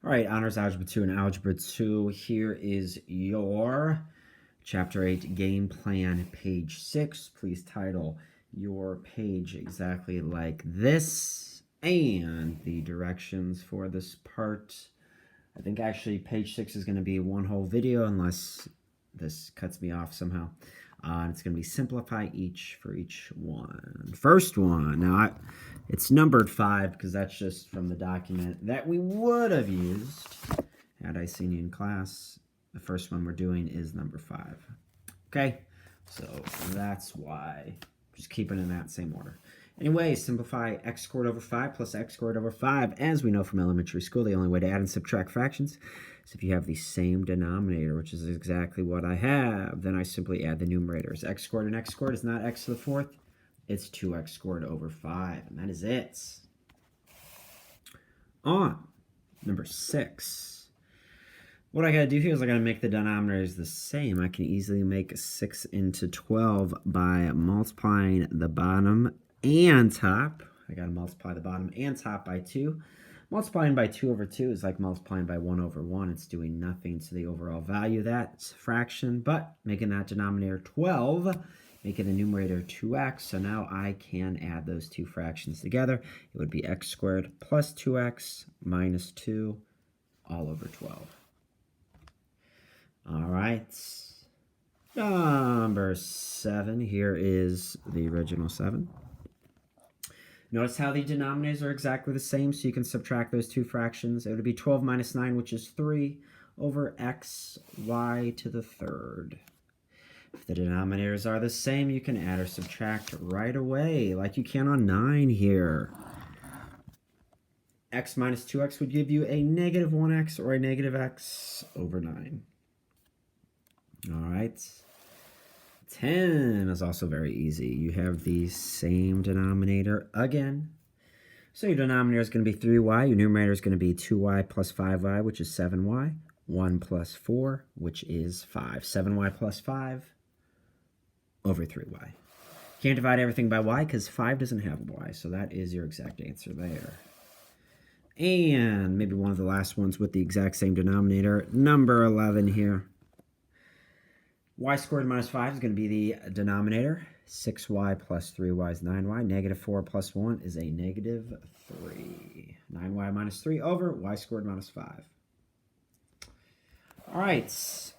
All right, Honors Algebra 2 and Algebra 2. Here is your Chapter 8 Game Plan, page 6. Please title your page exactly like this. And the directions for this part. I think actually page 6 is going to be one whole video unless this cuts me off somehow. It's going to be simplify each for each one. First one. Now, it's numbered 5 because that's just from the document that we would have used had I seen you in class. The first one we're doing is number 5. Okay, so that's why. Just keep it in that same order. Anyway, simplify x squared over 5 plus x squared over 5. As we know from elementary school, the only way to add and subtract fractions is if you have the same denominator, which is exactly what I have. Then I simply add the numerators. X squared and x squared is not x to the 4th. It's 2x squared over 5. And that is it. On number 6. What I got to do here is I got to make the denominators the same. I can easily make 6 into 12 by multiplying the bottom and top. I got to multiply the bottom and top by 2. Multiplying by 2 over 2 is like multiplying by 1 over 1. It's doing nothing to the overall value of that fraction, but making that denominator 12, making the numerator 2x. So now I can add those two fractions together. It would be x squared plus 2x minus 2 all over 12. All right. Number 7. Here is the original 7. Notice how the denominators are exactly the same, so you can subtract those two fractions. It would be 12 minus 9, which is 3, over x, y to the 3rd. If the denominators are the same, you can add or subtract right away, like you can on 9 here. X minus 2x would give you a negative 1x or a negative x over 9. All right. 10 is also very easy. You have the same denominator again. So your denominator is going to be 3y. Your numerator is going to be 2y plus 5y, which is 7y. 1 plus 4, which is 5. 7y plus 5 over 3y. Can't divide everything by y because 5 doesn't have y. So that is your exact answer there. And maybe one of the last ones with the exact same denominator. Number 11 here. Y squared minus 5 is going to be the denominator. 6y plus 3y is 9y. Negative 4 plus 1 is a negative 3. 9y minus 3 over y squared minus 5. All right,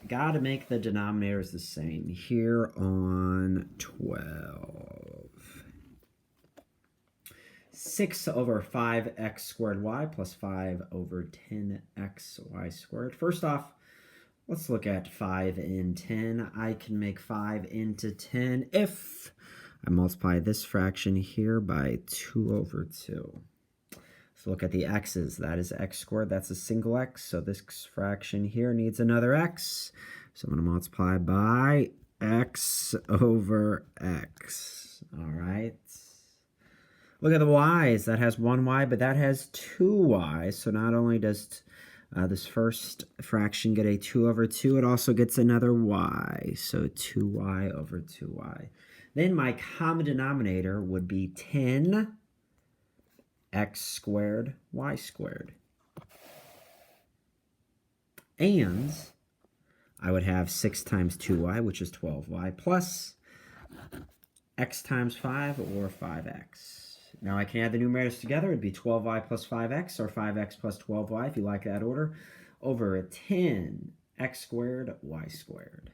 got to make the denominators the same here on 12. 6 over 5x squared y plus 5 over 10xy squared. First off, let's look at 5 and 10. I can make 5 into 10 if I multiply this fraction here by 2 over 2. So look at the x's. That is x squared. That's a single x. So this fraction here needs another x. So I'm going to multiply by x over x. All right. Look at the y's. That has 1y, but that has 2y. So not only does this first fraction get a 2 over 2, it also gets another y. So 2y over 2y. Then my common denominator would be 10 x squared y squared. And I would have 6 times 2y, which is 12y, plus x times 5, or 5x. Now I can add the numerators together. It would be 12y plus 5x, or 5x plus 12y, if you like that order, over 10 x squared y squared.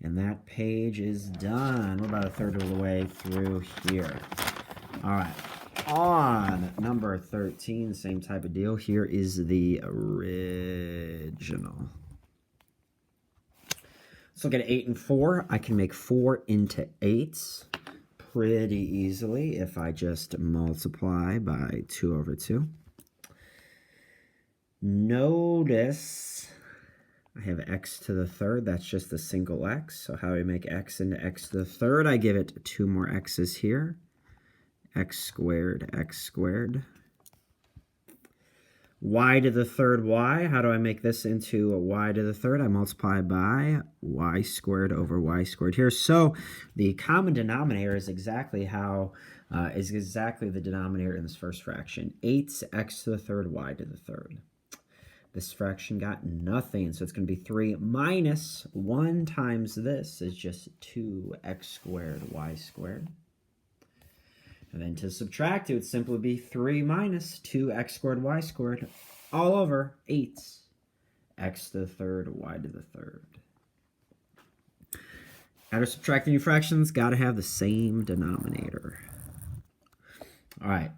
And that page is done. We're about a third of the way through here. All right. On number 13, same type of deal. Here is the original. Let's look at 8 and 4. I can make 4 into 8 pretty easily if I just multiply by 2 over 2. Notice I have x to the 3rd. That's just a single x. So how do I make x into x to the 3rd? I give it 2 more x's here. X squared, x squared. Y to the 3rd y. How do I make this into a y to the 3rd? I multiply by y squared over y squared here. So the common denominator is exactly the denominator in this first fraction. 8x to the 3rd y to the 3rd. This fraction got nothing, so it's going to be 3 minus 1 times this is just 2x squared y squared. And then to subtract, it would simply be 3 minus 2x squared y squared all over 8 x to the third y to the third. After subtracting your fractions, got to have the same denominator. All right,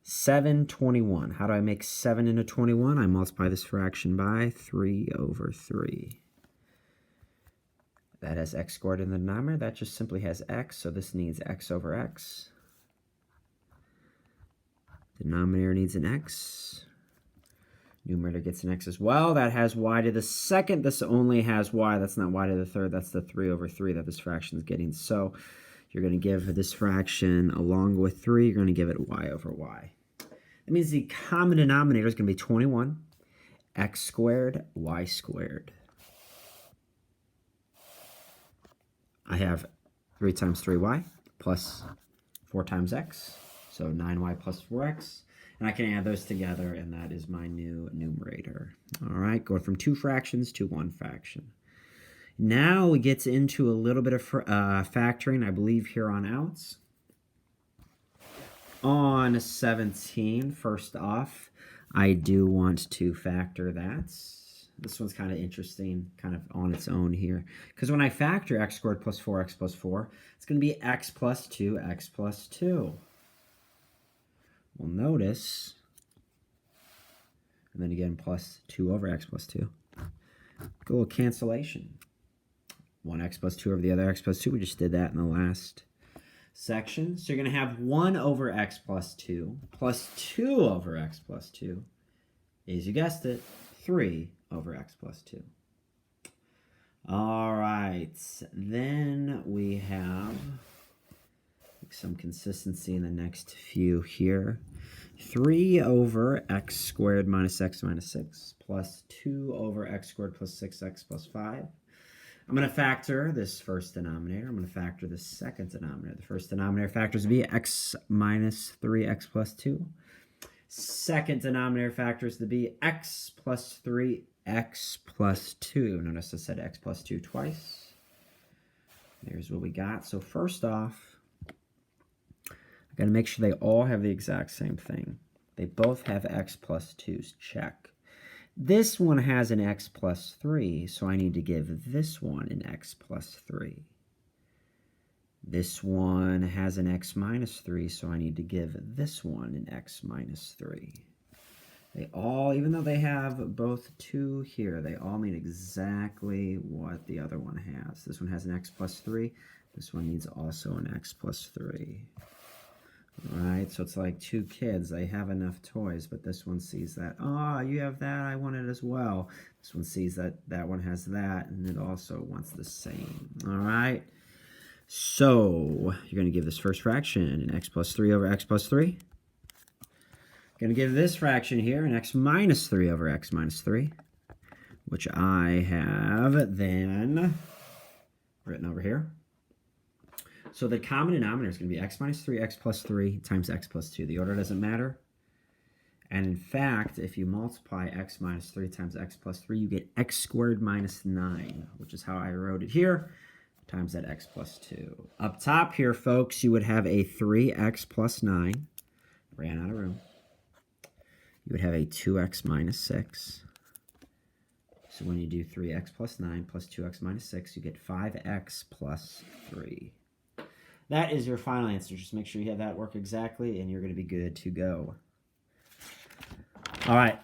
7/21. How do I make 7 into 21? I multiply this fraction by 3 over 3. That has x squared in the denominator. That just simply has x, so this needs x over x. Denominator needs an x. Numerator gets an x as well. That has y to the second. This only has y. That's not y to the third. That's the 3 over 3 that this fraction is getting. So you're going to give this fraction along with 3, you're going to give it y over y. That means the common denominator is going to be 21, x squared, y squared. I have 3 times 3y plus 4 times x, so 9y plus 4x. And I can add those together, and that is my new numerator. All right, going from 2 fractions to 1 fraction. Now it gets into a little bit of factoring, I believe, here on out. On 17, first off, I do want to factor that. This one's kind of interesting, kind of on its own here. Because when I factor x squared plus 4x plus 4, it's going to be x plus 2, x plus 2. Well, notice, and then again, plus 2 over x plus 2. A little cancellation. 1x plus 2 over the other x plus 2. We just did that in the last section. So you're going to have 1 over x plus 2 plus 2 over x plus 2 is, you guessed it, 3 over x plus 2. All right. Then we have some consistency in the next few here. 3 over x squared minus x minus 6 plus 2 over x squared plus 6x plus 5. I'm going to factor this first denominator. I'm going to factor the second denominator. The first denominator factors be x minus 3x plus 2. Second denominator factors to be x plus 3x plus 2. Notice I said x plus 2 twice. There's what we got. So first off, I got to make sure they all have the exact same thing. They both have x plus 2's. Check. This one has an x plus 3, so I need to give this one an x plus 3. This one has an x minus 3, so I need to give this one an x minus 3. They all, even though they have both 2 here, they all mean exactly what the other one has. This one has an x plus 3. This one needs also an x plus 3. All right, so it's like 2 kids. They have enough toys, but this one sees that, oh, you have that, I want it as well. This one sees that that one has that, and it also wants the same. All right, so you're going to give this first fraction an x plus 3 over x plus 3. Going to give this fraction here an x minus 3 over x minus 3, which I have then written over here. So the common denominator is going to be x minus 3, x plus 3 times x plus 2. The order doesn't matter. And in fact, if you multiply x minus 3 times x plus 3, you get x squared minus 9, which is how I wrote it here, times that x plus 2. Up top here, folks, you would have a 3x plus 9. Ran out of room. You would have a 2x minus 6. So when you do 3x plus 9 plus 2x minus 6, you get 5x plus 3. That is your final answer. Just make sure you have that work exactly, and you're going to be good to go. All right.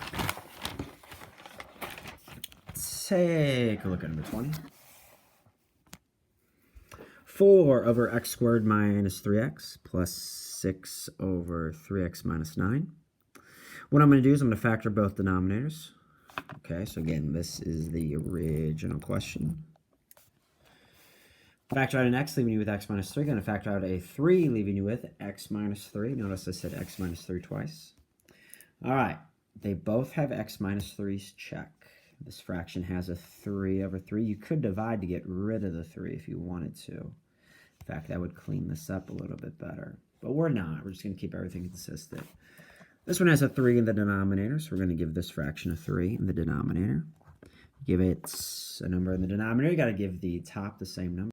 Let's take a look at number 20. 4 over x squared minus 3x plus 6 over 3x minus 9. What I'm going to do is I'm going to factor both denominators. Okay, so again, this is the original question. Factor out an x, leaving you with x minus 3. Going to factor out a 3, leaving you with x minus 3. Notice I said x minus 3 twice. All right. They both have x minus 3's. Check. This fraction has a 3 over 3. You could divide to get rid of the 3 if you wanted to. In fact, that would clean this up a little bit better. But we're not. We're just going to keep everything consistent. This one has a 3 in the denominator, so we're going to give this fraction a 3 in the denominator. Give it a number in the denominator. You got to give the top the same number.